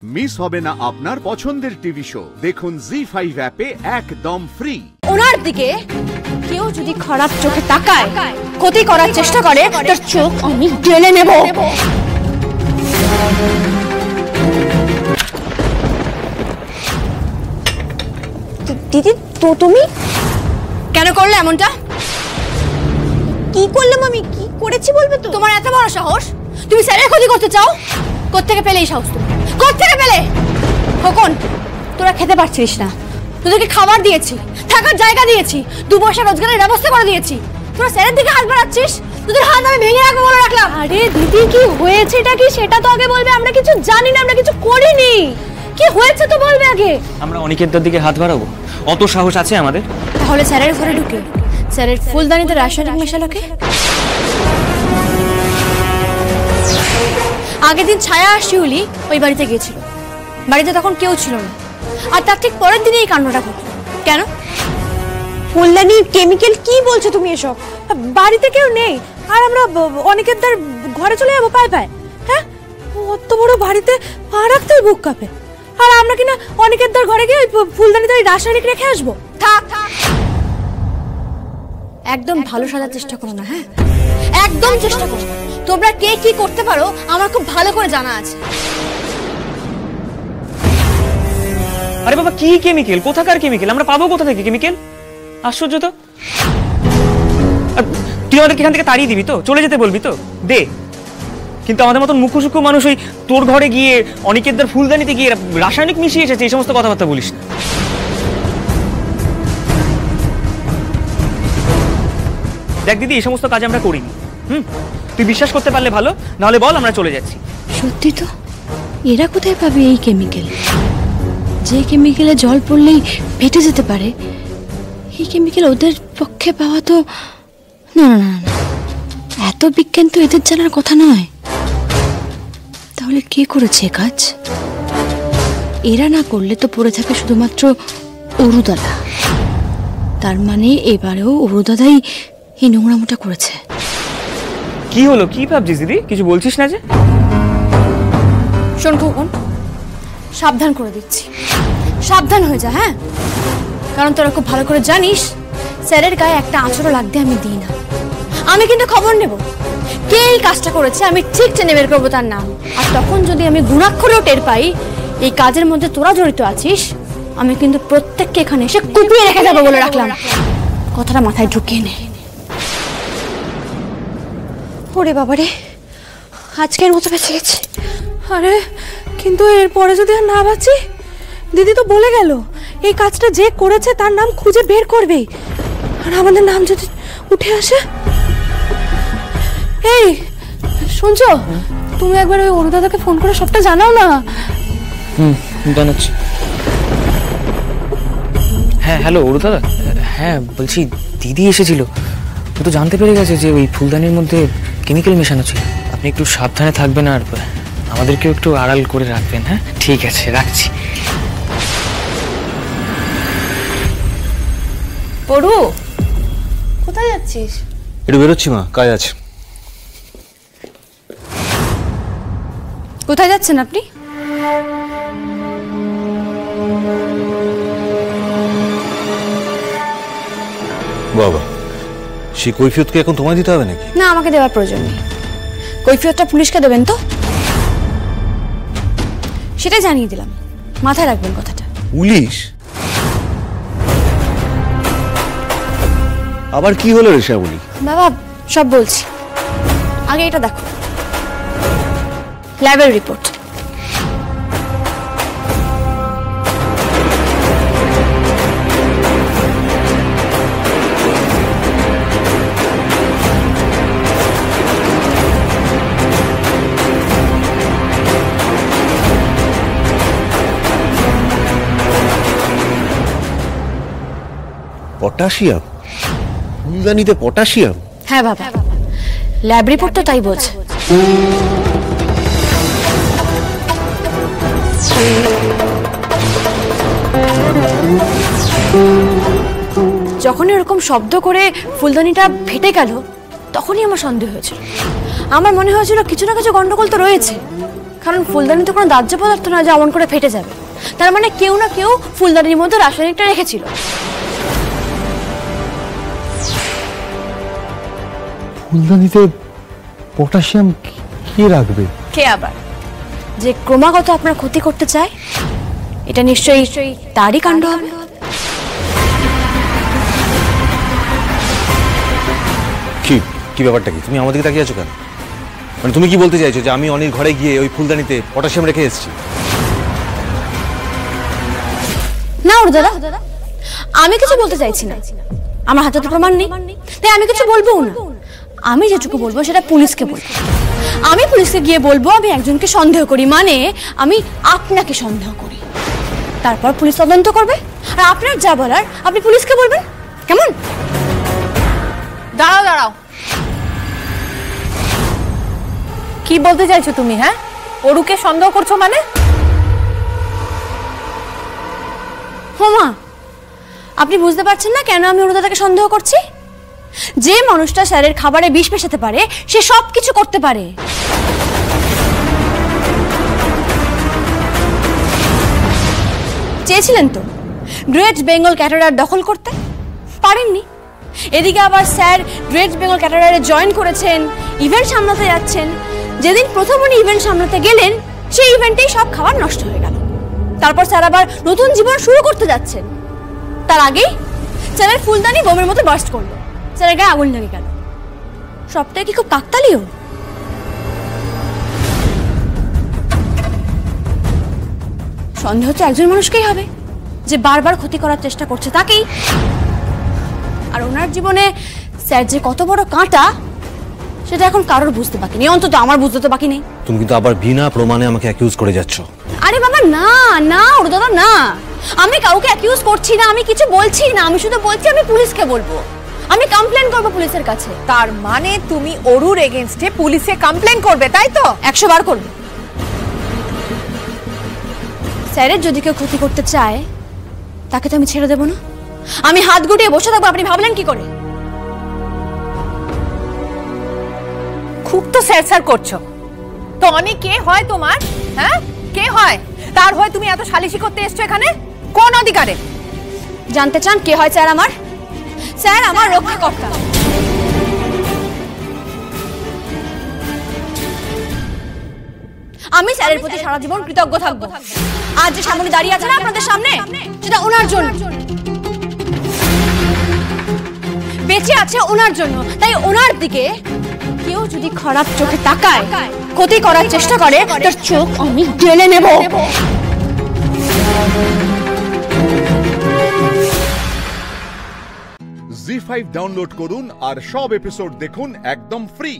Miss হবে না আপনার পছন্দের টিভি শো। দেখুন জি5 অ্যাপে একদম ফ্রি। ওনার দিকে কেউ যদি খারাপ চোখে তাকায়, ক্ষতি করার চেষ্টা করে, তার চোখ আমি ঢেলে নেব। দিদি, তো তুমি কেন করলে এমনটা? কি করলাম আমি? কি করেছি বলবে তো? তোমার এত বড় সাহস, তুমি স্যারের ক্ষতি করতে চাও? কোত্থেকে পেলে এই সাহস? তুমি কোত্থেকে পেলে? খোকন, তোরা খেতে পারছিস না, তোদেরকে খাবার দিয়েছি, থাকার জায়গা দিয়েছি, 2 পয়সা রোজগারের ব্যবস্থা করে দিয়েছি, তোরা স্যারের দিকে হাত বাড়াচ্ছিস। তোদের হাত আমি ভেঙে রাখবো বলে রাখলাম। আরে দিদি, কি হয়েছেটা কি সেটা তো আগে বলবে। আমরা কিছু জানি না, আমরা কিছু করিনি। কি হয়েছে তো বলবে আগে। আমরা অনিকেতদার দিকে হাত বাড়াবো? অত সাহস আছে আমাদের? তাহলে স্যারের ঘরে ঢুকে স্যারের ফুলদানিতে রাসায়নিক মেশালোকে? আগের দিন ছায়া আর শিউলি ওই বাড়িতে গিয়েছিল, বাড়িতে তখন কেউ ছিল না, আর তার ঠিক পরের দিনে এই কাণ্ডটা ঘটল। কেন? ফুলদানি কেমিক্যাল? কি বলছো তুমি এসব? বাড়িতে কেউ নেই, আর আমরা অনিকেতদার ঘরে চলে যাবো পায়ে পায়ে? হ্যাঁ, অত বড় বাড়িতে পা রাখতেই বুক কাঁপে, আর আমরা কিনা অনিকেতদার ঘরে গিয়ে ওই ফুলদানিতে রাসায়নিক রেখে আসবো? থাক, একদম ভালো সাজার চেষ্টা করো না। হ্যাঁ, একদম চেষ্টা করো। তোমরা কে কি করতে পারো আমার খুব ভালো করে জানা আছে। আরে বাবা, কি কেমিক্যাল? কোথাকার কেমিক্যাল? আমরা পাবো কোথা থেকে কেমিক্যাল? আশ্চর্য তো। তুই আমাদেরকে এখান থেকে তাড়িয়ে দিবি তো? চলে যেতে বলবি তো? দে। কিন্তু আমাদের মতন মুখোসুখো মানুষ ওই তোর ঘরে গিয়ে অনিকেতদার ফুলদানিতে গিয়ে রাসায়নিক মিশিয়ে এসেছে এই সমস্ত কথাবার্তা বলিস না। দেখ দিদি, এই সমস্ত কাজ আমরা করিনি। তুই বিশ্বাস করতে পারলে ভালো, নাহলে বল আমরা চলে যাচ্ছি। সত্যি তো, এরা কোথায় পাবে এই কেমিক্যাল? যে কেমিক্যালে জল পড়লেই ফেটে যেতে পারে, এই কেমিক্যাল ওদের পক্ষে পাওয়া তো না না না, এত বিজ্ঞান তো এদের জানার কথা নয়। তাহলে কে করেছে কাজ? এরা না করলে তো পড়ে থাকে শুধুমাত্র অরুদাদা। তার মানে এবারেও অরুদাদাই এই নোংরামোটা করেছে। কি হলো? কি ভাবছিস দিদি? কিছু বলছিস না যে? শোন খোকন, সাবধান করে দিচ্ছি, সাবধান হয়ে যা। হ্যাঁ, কারণ তোরা খুব ভালো করে জানিস স্যারের গায়ে একটা আঁচড়ও লাগতে আমি দিই না। আমি কিন্তু খবর নেব কে এই কাজটা করেছে, আমি ঠিক টেনে বের করবো তার নাম। আর তখন যদি আমি গুণাক্ষরেও টের পাই এই কাজের মধ্যে তোরা জড়িত আছিস, আমি কিন্তু প্রত্যেককে এখানে এসে কুপিয়ে রেখে যাবো বলে রাখলাম। কথাটা মাথায় ঢুকিয়ে নে। ওরে বাবারে, আজকের মতো বেঁচে গেছি। আরে কিন্তু এরপরে যদি আর না বাঁচি, দিদি তো বলে গেল এই কাজটা যে করেছে তার নাম খুঁজে বের করবে, আর আমাদের নাম যদি উঠে আসে। এই শুনছো, তুমি একবার ওই অরুদাদাকে ফোন করে সবটা জানাও না। জানাচ্ছি। হ্যাঁ, হ্যালো অরুদাদা। হ্যাঁ বলছি, দিদি এসেছিল, ও তো জানতে পেরে গেছে যে ওই ফুলদানির মধ্যে কেমিক্যাল মেশানো ছিল। আপনি একটু সাবধানে থাকবেন আর আমাদেরকেও একটু আড়াল করে রাখবেন। হ্যাঁ ঠিক আছে, রাখছি। পড়ু, কোথায় যাচ্ছিস? একটু বেরোচ্ছি মা, কাজ আছে। কোথায় যাচ্ছেন আপনি? বাবা, সেই কৈফিয়তকে এখন তোমায় দিতে হবে নাকি? না, আমাকে দেওয়ার প্রয়োজন নেই। কৈফিয়তটা পুলিশকে দেবেন তো? সেটাই জানিয়ে দিলাম, মাথায় রাখবেন কথাটা। পুলিশ? আবার কি হলো রে শ্যামলী? বাবা সব বলছি, আগে এটা দেখো, ল্যাবের রিপোর্ট। পটাশিয়াম? ফুলদানিতে পটাশিয়াম? হ্যাঁ বাবা, ল্যাব রিপোর্ট তো তাই বলছে। যখন এরকম শব্দ করে ফুলদানিটা ফেটে গেল, তখনই আমার সন্দেহ হয়েছিল। আমার মনে হয়েছিল কিছু না কিছু গন্ডগোল তো রয়েছে, কারণ ফুলদানি তো কোনো দাহ্য পদার্থ নয় যে অমন করে ফেটে যাবে। তার মানে কেউ না কেউ ফুলদানির মধ্যে রাসায়নিকটা রেখেছিল। ফুলদানিতে পটাশিয়াম কে রাখবে? কে আবার? যে ক্রমাগত আপনার ক্ষতি করতে চায়, এটা নিশ্চয়ই তারই কাণ্ড হবে। কি ব্যাপারটা কি? তুমি আমাদেরকে তাকিয়ে আছো কেন? মানে তুমি কি বলতে চাইছো যে আমি অনির ঘরে গিয়ে ওই ফুলদানিতে পটাশিয়াম রেখে এসেছি? না ওর দাদা, আমি কিছু বলতে চাইছি না। আমার হাতে তো প্রমাণ নেই, তাই আমি কিছু বলবো না। আমি যেটুকু বলবো সেটা পুলিশকে বলবো। আমি পুলিশকে গিয়ে বলবো আমি একজনকে সন্দেহ করি, মানে আমি আপনাকে সন্দেহ করি। তারপর পুলিশ তদন্ত করবে, আর আপনার যা বলার আপনি পুলিশকে বলবেন। কেমন? দাঁড়াও, কি বলতে চাইছো তুমি? হ্যাঁ, অরুকে সন্দেহ করছো মানে? হোমা, আপনি বুঝতে পারছেন না কেন আমি অরুদাদাকে সন্দেহ করছি? যে মানুষটা স্যারের খাবারে বিষ মেশাতে পারে সে সব কিছু করতে পারে। চেয়েছিলেন তো গ্রেট বেঙ্গল ক্যাটারার দখল করতে, পারেননি। এদিকে আবার স্যার গ্রেট বেঙ্গল ক্যাটারারে জয়েন করেছেন, ইভেন্ট সামলাতে যাচ্ছেন। যেদিন প্রথম উনি ইভেন্ট সামলাতে গেলেন সেই ইভেন্টেই সব খাবার নষ্ট হয়ে গেল। তারপর স্যার আবার নতুন জীবন শুরু করতে যাচ্ছেন, তার আগেই স্যারের ফুলদানি বোমের মতো বার্স্ট করলো, স্যারের গায়ে আগুন লেগে গেল। সবটাই কি খুব কাকতালীয়? সন্দেহ তো একজন মানুষকেই হবে যে বারবার ক্ষতি করার চেষ্টা করছে, তাকেই। আর ওনার জীবনে স্যার যে কত বড় কাঁটা সেটা এখন কারোর বুঝতে বাকি নেই, অন্তত আমার বুঝতে তো বাকি নেই। তুমি কিন্তু আবার বিনা প্রমাণে আমাকে অ্যাকিউজ করে যাচ্ছ। আরে বাবা না না ওর দাদা না, আমি কাউকে অ্যাকিউজ করছি না, আমি কিছু বলছি না। আমি শুধু বলছি আমি পুলিশকে বলবো, আমি কমপ্লেন করবো পুলিশের কাছে। তার মানে তুমি অরুর এগেইনস্টে পুলিশে কমপ্লেন করবে, তাই তো? 100 বার করবো। স্যারের যদি কেউ ক্ষতি করতে চায় তাকে তো আমি ছেড়ে দেবো না। আমি হাত গুটিয়ে বসে থাকবো, আপনি ভাবলেন কি করে? খুব তো স্যার করছো তো। অনেক কে হয় তোমার? হ্যাঁ, কে হয়? তার হয়ে তুমি এত সালিশি করতে এসছো এখানে কোন অধিকারে? জানতে চান কে হয় স্যার আমার? স্যার আমার রক্ষাকর্তা। আমি স্যারের প্রতি সারা জীবন কৃতজ্ঞ থাকবো। আজ যে সামনে দাঁড়িয়ে আছে না আপনাদের সামনে, সেটা ওনার জন্য। বেঁচে আছে ওনার জন্য, তাই ওনার দিকে কেউ যদি খারাপ চোখে তাকায়, ক্ষতি করার চেষ্টা করে, তার চোখ আমি ঢেলে নেব। জি5 ডাউনলোড করুন আর সব এপিসোড দেখুন একদম ফ্রি।